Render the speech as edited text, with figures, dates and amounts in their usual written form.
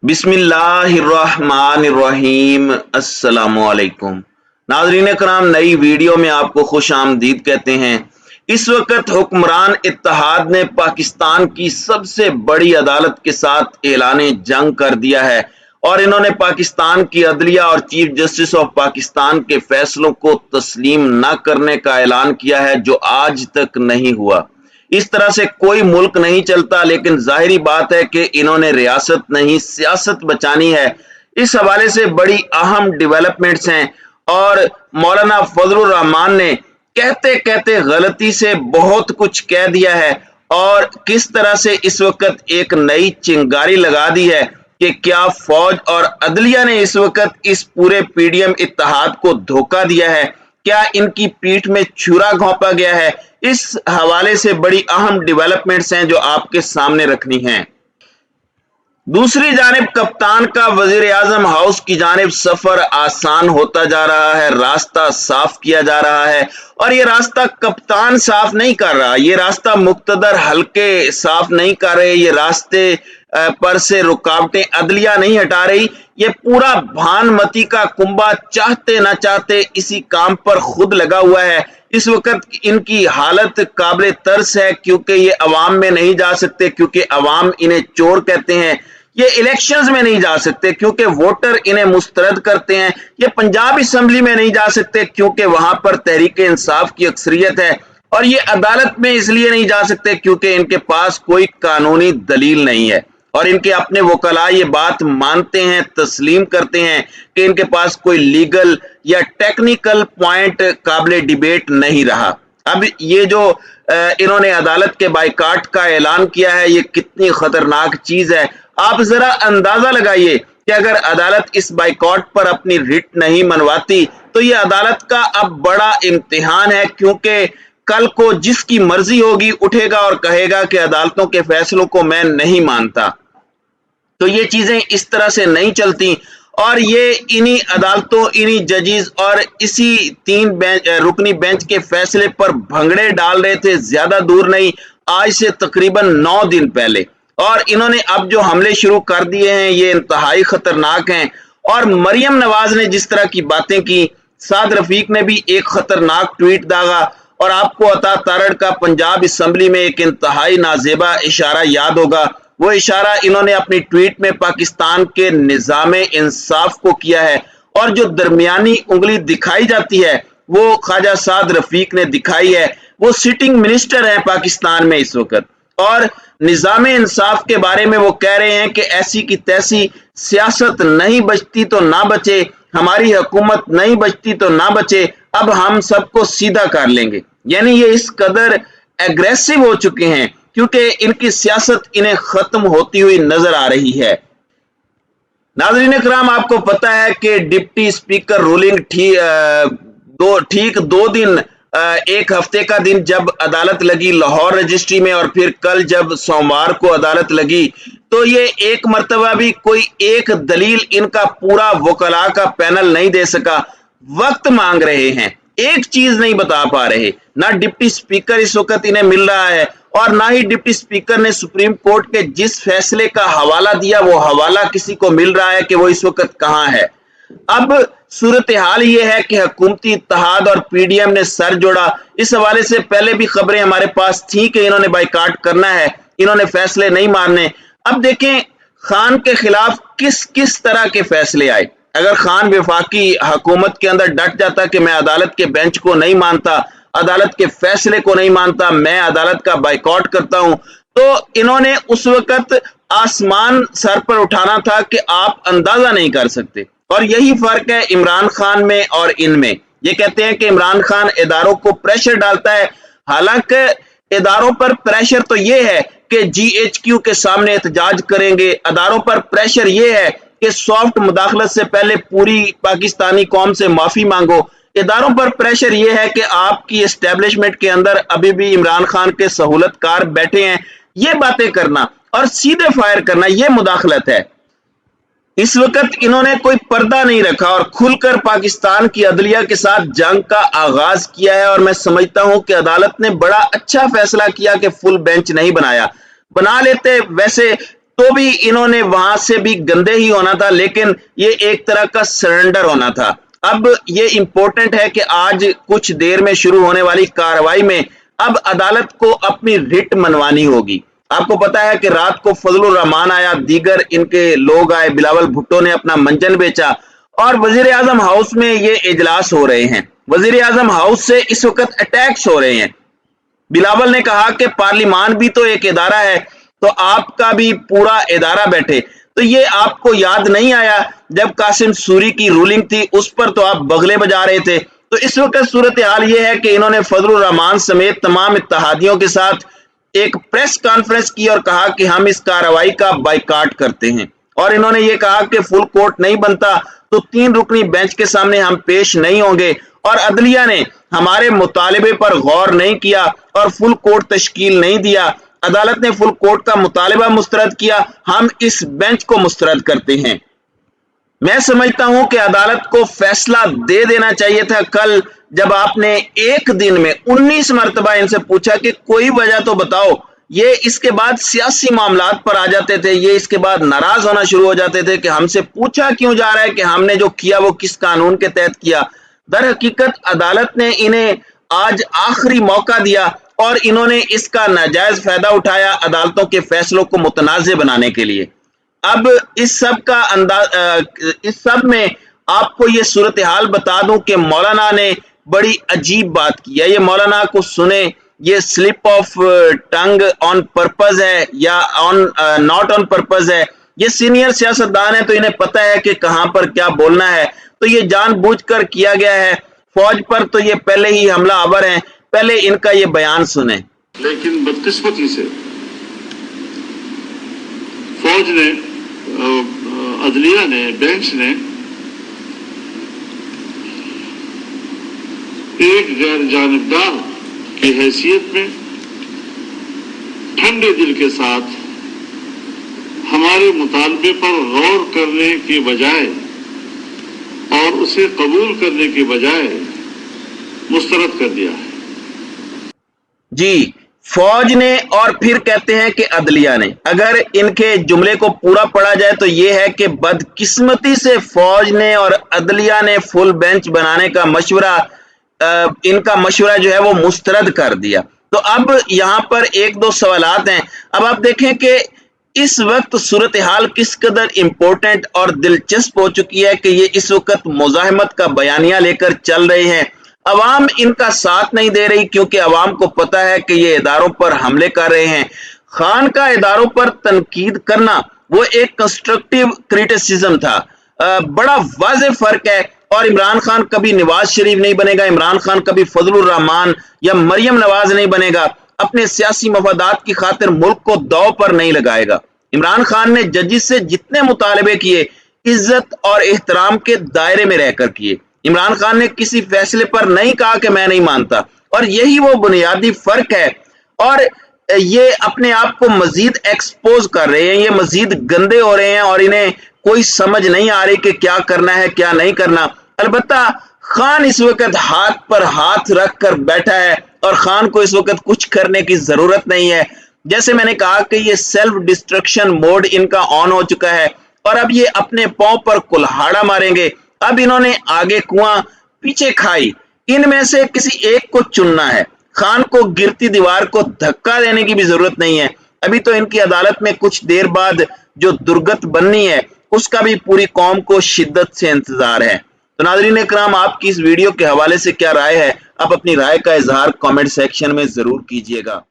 बिस्मिल्लाहिर्रहमानिर्रहीम। अस्सलामुअलैकुम नाज़रीन कराम, नई वीडियो में आपको खुश आमदीद कहते हैं। इस वक्त हुक्मरान इत्तेहाद ने पाकिस्तान की सबसे बड़ी अदालत के साथ ऐलान जंग कर दिया है और इन्होंने पाकिस्तान की अदलिया और चीफ जस्टिस ऑफ पाकिस्तान के फैसलों को तस्लीम न करने का ऐलान किया है, जो आज तक नहीं हुआ। इस तरह से कोई मुल्क नहीं चलता, लेकिन जाहिरी बात है कि इन्होंने रियासत नहीं सियासत बचानी है। इस हवाले से बड़ी अहम डेवलपमेंट्स हैं और मौलाना फजलुर रहमान ने कहते कहते गलती से बहुत कुछ कह दिया है और किस तरह से इस वक्त एक नई चिंगारी लगा दी है कि क्या फौज और अदलिया ने इस वक्त इस पूरे पीडीएम इत्तेहाद को धोखा दिया है, क्या इनकी पीठ में छुरा घोंपा गया है। इस हवाले से बड़ी अहम डेवलपमेंट्स हैं जो आपके सामने रखनी हैं। दूसरी जानिब कप्तान का वजीर आजम हाउस की जानिब सफर आसान होता जा रहा है, रास्ता साफ किया जा रहा है और ये रास्ता कप्तान साफ नहीं कर रहा, ये रास्ता मुक्तदर हल्के साफ नहीं कर रहे, ये रास्ते पर से रुकावटें अदलिया नहीं हटा रही। ये पूरा भानमती का कुंबा चाहते ना चाहते इसी काम पर खुद लगा हुआ है। इस वक्त इनकी हालत काबिल तरस है क्योंकि ये अवाम में नहीं जा सकते, क्योंकि अवाम इन्हें चोर कहते हैं। ये इलेक्शंस में नहीं जा सकते क्योंकि वोटर इन्हें मुस्तरद करते हैं। ये पंजाब असेंबली में नहीं जा सकते क्योंकि वहां पर तहरीक इंसाफ की अक्सरियत है। और ये अदालत में इसलिए नहीं जा सकते क्योंकि इनके पास कोई कानूनी दलील नहीं है और इनके अपने वकला ये बात मानते हैं, तस्लीम करते हैं कि इनके पास कोई लीगल या टेक्निकल पॉइंट काबिल डिबेट नहीं रहा। अब ये जो इन्होंने अदालत के बाइकाट का ऐलान किया है, ये कितनी खतरनाक चीज है। आप जरा अंदाजा लगाइए कि अगर अदालत इस बाइकाट पर अपनी रिट नहीं मनवाती तो ये अदालत का अब बड़ा इम्तिहान है, क्योंकि कल को जिसकी मर्जी होगी उठेगा और कहेगा कि अदालतों के फैसलों को मैं नहीं मानता। तो ये चीजें इस तरह से नहीं चलती और ये इन्हीं अदालतों, इन्हीं जजेस और इसी 3 रुकनी बेंच के फैसले पर भंगड़े डाल रहे थे ज्यादा दूर नहीं, आज से तकरीबन 9 दिन पहले। और इन्होंने अब जो हमले शुरू कर दिए हैं ये इंतहाई खतरनाक हैं। और मरियम नवाज ने जिस तरह की बातें की, साद रफीक ने भी एक खतरनाक ट्वीट दागा और आपको अता तारड़ का पंजाब असेंबली में एक इंतहाई नाजेबा इशारा याद होगा। वो इशारा इन्होंने अपनी ट्वीट में पाकिस्तान के निज़ामे इंसाफ को किया है और जो दरमियानी उंगली दिखाई जाती है वो ख्वाजा साद रफीक ने दिखाई है। वो सिटिंग मिनिस्टर हैं पाकिस्तान में इस वक्त और निज़ामे इंसाफ के बारे में वो कह रहे हैं कि ऐसी की तैसी सियासत नहीं बचती तो ना बचे, हमारी हुकूमत नहीं बचती तो ना बचे, अब हम सबको सीधा कर लेंगे। यानी ये इस कदर एग्रेसिव हो चुके हैं क्योंकि इनकी सियासत इन्हें खत्म होती हुई नजर आ रही है। नाज़रीन कराम, आपको पता है कि डिप्टी स्पीकर रूलिंग ठीक 2 दिन, एक हफ्ते का दिन जब अदालत लगी लाहौर रजिस्ट्री में और फिर कल जब सोमवार को अदालत लगी, तो ये एक मर्तबा भी कोई एक दलील इनका पूरा वकला का पैनल नहीं दे सका। वक्त मांग रहे हैं, एक चीज नहीं बता पा रहे। ना डिप्टी स्पीकर इस वक्त इन्हें मिल रहा है और ना ही डिप्टी स्पीकर ने सुप्रीम कोर्ट के जिस फैसले का हवाला दिया वो हवाला किसी को मिल रहा है कि वो इस वक्त कहां है। अब सूरत हाल ये है कि हुकूमती इत्तेहाद और पीडीएम ने सर जोड़ा। इस हवाले से पहले भी खबरें हमारे पास थी कि इन्होंने बाइकाट करना है, इन्होंने फैसले नहीं मानने। अब देखें खान के खिलाफ किस किस तरह के फैसले आए। अगर खान वफाकी हुकूमत के अंदर डट जाता कि मैं अदालत के बेंच को नहीं मानता, अदालत के फैसले को नहीं मानता, मैं अदालत का बाइकआउट करता हूं, तो इन्होंने उस वक्त आसमान सर पर उठाना था कि आप अंदाजा नहीं कर सकते। और यही फर्क है इमरान खान में और इनमें। ये कहते हैं कि इमरान खान इदारों को प्रेशर डालता है, हालांकि इदारों पर प्रेशर तो ये है कि जीएचक्यू के सामने एहतजाज करेंगे। अदारों पर प्रेशर ये है कि सॉफ्ट मुदाखलत से पहले पूरी पाकिस्तानी कौम से माफी मांगो। इदारों पर प्रेशर ये है कि आपकी एस्टेब्लिशमेंट के अंदर अभी भी इमरान खान के सहूलतकार बैठे हैं। ये बातें करना और सीधे फायर करना, ये मुदाखलत है। इस वक्त इन्होंने कोई पर्दा नहीं रखा और खुलकर पाकिस्तान की अदलिया के साथ जंग का आगाज किया है। और मैं समझता हूं कि अदालत ने बड़ा अच्छा फैसला किया कि फुल बेंच नहीं बनाया। बना लेते, वैसे तो भी इन्होंने वहां से भी गंदे ही होना था, लेकिन ये एक तरह का सरेंडर होना था। अब ये इंपॉर्टेंट है कि आज कुछ देर में शुरू होने वाली कार्रवाई में अब अदालत को अपनी रिट मनवानी होगी। आपको पता है कि रात को फजलुर रहमान आया, दीगर इनके लोग आए, बिलावल भुट्टो ने अपना मंजन बेचा और वजीर आजम हाउस में ये इजलास हो रहे हैं। वजीर आजम हाउस से इस वक्त अटैक्स हो रहे हैं। बिलावल ने कहा कि पार्लिमान भी तो एक इदारा है, तो आपका भी पूरा इदारा बैठे। तो ये आपको याद नहीं आया जब कासिम सूरी की रूलिंग थी, उस पर तो आप बगले बजा रहे थे। तो इस वक्त सूरत हाल ये है कि इन्होंने फजलुर रहमान समेत तमाम इत्तेहादियों के साथ एक प्रेस कॉन्फ्रेंस की और कहा कि हम इस कार्रवाई का बाइकाट करते हैं, और इन्होंने ये कहा कि फुल कोर्ट नहीं बनता तो 3 रुकनी बेंच के सामने हम पेश नहीं होंगे, और अदलिया ने हमारे मुतालिबे पर गौर नहीं किया और फुल कोर्ट तश्कील नहीं दिया। अदालत ने फुल कोर्ट का मुतालिबा मुस्तरद किया, हम इस बेंच को मुस्तरद करते हैं। मैं समझता हूं कि अदालत को फैसला दे देना चाहिए था कल, जब आपने एक दिन में 19 मरतबा इनसे पूछा कि कोई वजह तो बताओ। ये इसके बाद सियासी मामलात पर आ जाते थे, ये इसके बाद नाराज होना शुरू हो जाते थे कि हमसे पूछा क्यों जा रहा है कि हमने जो किया वो किस कानून के तहत किया। दर हकीकत अदालत ने इन्हें आज आखिरी मौका दिया और इन्होंने इसका नाजायज फायदा उठाया अदालतों के फैसलों को मुतनाज़ बनाने के लिए। अब इस सब में आपको ये सूरत हाल बता दूं कि मौलाना ने बड़ी अजीब बात की है। ये मौलाना को सुने, ये slip of tongue on purpose है या नॉट ऑन पर्पस है। ये सीनियर सियासतदान है तो इन्हें पता है कि कहां पर क्या बोलना है, तो ये जानबूझकर किया गया है। फौज पर तो ये पहले ही हमला आवर हैं, पहले इनका ये बयान सुने। लेकिन बदकिस्मती से फौज ने, अदलिया ने, बेंच ने एक गैर जानिबदार की हैसियत में ठंडे दिल के साथ हमारे मुतालबे पर गौर करने के बजाय और उसे कबूल करने के बजाय मुस्तरद कर दिया है। जी, फौज ने, और फिर कहते हैं कि अदलिया ने। अगर इनके जुमले को पूरा पढ़ा जाए तो यह है कि बदकिस्मती से फौज ने और अदलिया ने फुल बेंच बनाने का मशवरा, इनका मशवरा जो है वो मुस्तरद कर दिया। तो अब यहाँ पर 1-2 सवालात हैं। अब आप देखें कि इस वक्त सूरत हाल किस कदर इंपॉर्टेंट और दिलचस्प हो चुकी है कि ये इस वक्त मुजाहिमत का बयानिया लेकर चल रहे हैं। अवाम इनका साथ नहीं दे रही, क्योंकि अवाम को पता है कि ये इदारों पर हमले कर रहे हैं। खान का इदारों पर तनकीद करना वो एक कंस्ट्रक्टिव क्रिटिसिज्म था। बड़ा वाज़ेह फर्क है। और इमरान खान कभी नवाज शरीफ नहीं बनेगा, इमरान खान कभी फजलुर रहमान या मरियम नवाज नहीं बनेगा। अपने सियासी मफादात की खातिर मुल्क को दांव पर नहीं लगाएगा। इमरान खान ने जजिस से जितने मुतालबे किए इज्जत और एहतराम के दायरे में रहकर किए। इमरान खान ने किसी फैसले पर नहीं कहा कि मैं नहीं मानता, और यही वो बुनियादी फर्क है। और ये अपने आप को मजीद एक्सपोज कर रहे हैं, ये मजीद गंदे हो रहे हैं और इन्हें कोई समझ नहीं आ रही कि क्या करना है क्या नहीं करना। अलबत्ता खान इस वक्त हाथ पर हाथ रख कर बैठा है और खान को इस वक्त कुछ करने की जरूरत नहीं है। जैसे मैंने कहा कि ये सेल्फ डिस्ट्रक्शन मोड इनका ऑन हो चुका है और अब ये अपने पांव पर कुल्हाड़ा मारेंगे। अब इन्होंने आगे कुआं पीछे खाई, इनमें से किसी एक को चुनना है। खान को गिरती दीवार को धक्का देने की भी जरूरत नहीं है। अभी तो इनकी अदालत में कुछ देर बाद जो दुर्गत बननी है उसका भी पूरी कौम को शिद्दत से इंतजार है। तो नाज़रीन इकराम, आपकी इस वीडियो के हवाले से क्या राय है? आप अपनी राय का इजहार कमेंट सेक्शन में जरूर कीजिएगा।